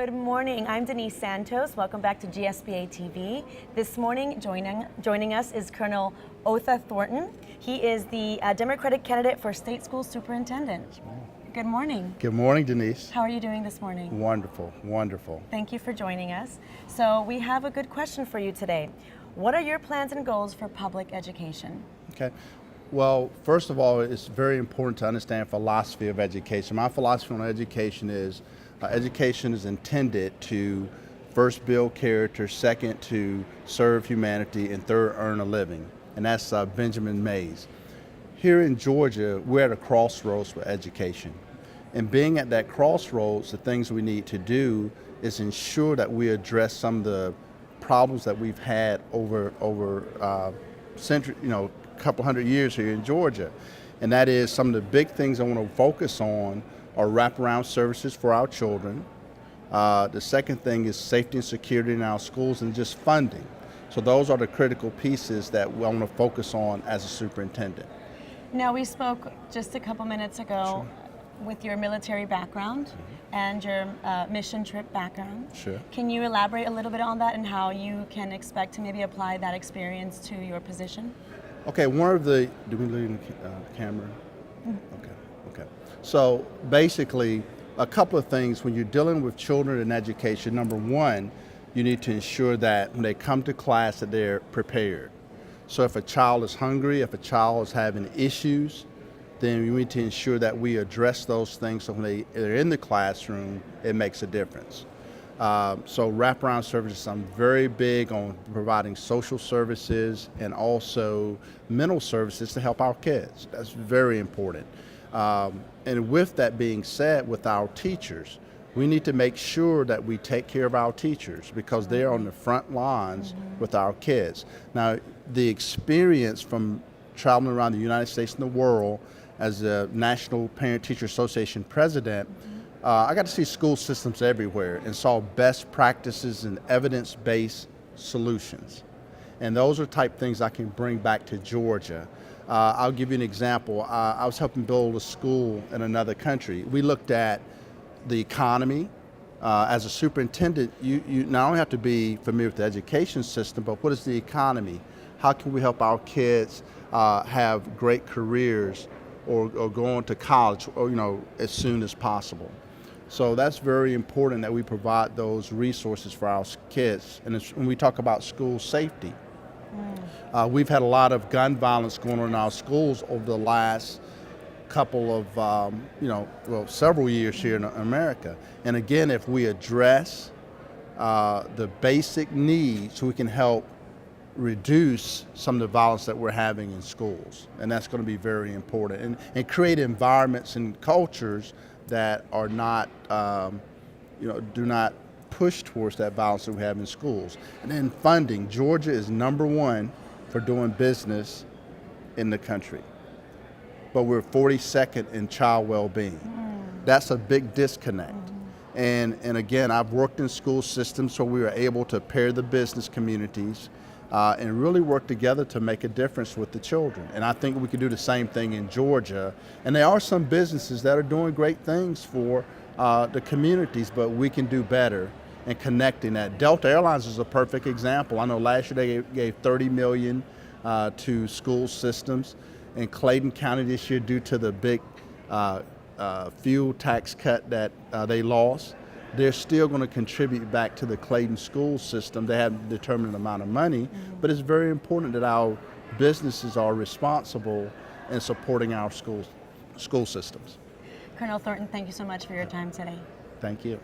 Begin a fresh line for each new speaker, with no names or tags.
Good morning. I'm Denise Santos. Welcome back to GSBAtv. This morning, joining us is Colonel Otha Thornton. He is the Democratic candidate for State School Superintendent. Good morning.
Good morning, Denise.
How are you doing this morning?
Wonderful, wonderful.
Thank you for joining us. So we have a good question for you today. What are your plans and goals for public education?
Okay. Well, first of all, it's very important to understand philosophy of education. My philosophy on education is intended to first build character, second to serve humanity, and third earn a living. And that's Benjamin Mays. Here in Georgia, we're at a crossroads for education. And being at that crossroads, the things we need to do is ensure that we address some of the problems that we've had over century, couple hundred years here in Georgia. And that is some of the big things I want to focus on are wraparound services for our children. The second thing is safety and security in our schools and just funding. So those are the critical pieces that we want to focus on as a superintendent.
Now, we spoke just a couple minutes ago with your military background and your mission trip background.
Sure.
Can you elaborate a little bit on that and how you can expect to maybe apply that experience to your position?
Okay, do we leave the camera? Okay. So basically, a couple of things when you're dealing with children in education. Number one, you need to ensure that when they come to class that they're prepared. So if a child is hungry, if a child is having issues, then we need to ensure that we address those things so when they're in the classroom, it makes a difference. So wraparound services, I'm very big on providing social services and also mental services to help our kids. That's very important. And with that being said, with our teachers, we need to make sure that we take care of our teachers because they're on the front lines with our kids. Now, the experience from traveling around the United States and the world as the National Parent-Teacher Association president, I got to see school systems everywhere and saw best practices and evidence-based solutions. And those are type things I can bring back to Georgia. I'll give you an example. I was helping build a school in another country. We looked at the economy. As a superintendent, you not only have to be familiar with the education system, but what is the economy? How can we help our kids have great careers or go on to college or, as soon as possible? So that's very important that we provide those resources for our kids. And when we talk about school safety, we've had a lot of gun violence going on in our schools over the last couple of, several years here in America. And again, if we address the basic needs, we can help reduce some of the violence that we're having in schools. And that's going to be very important. And create environments and cultures that are not, do not push towards that violence that we have in schools. And then funding. Georgia is #1 for doing business in the country, but we're 42nd in child well-being. That's a big disconnect. And again, I've worked in school systems so we were able to pair the business communities and really work together to make a difference with the children. And I think we could do the same thing in Georgia. And there are some businesses that are doing great things for the communities, but we can do better in connecting that. Delta Airlines is a perfect example. I know last year they gave $30 million to school systems. In Clayton County this year, due to the big fuel tax cut that they lost, they're still going to contribute back to the Clayton school system. They haven't determined an amount of money, but it's very important that our businesses are responsible in supporting our school systems.
Colonel Thornton, thank you so much for your time today.
Thank you.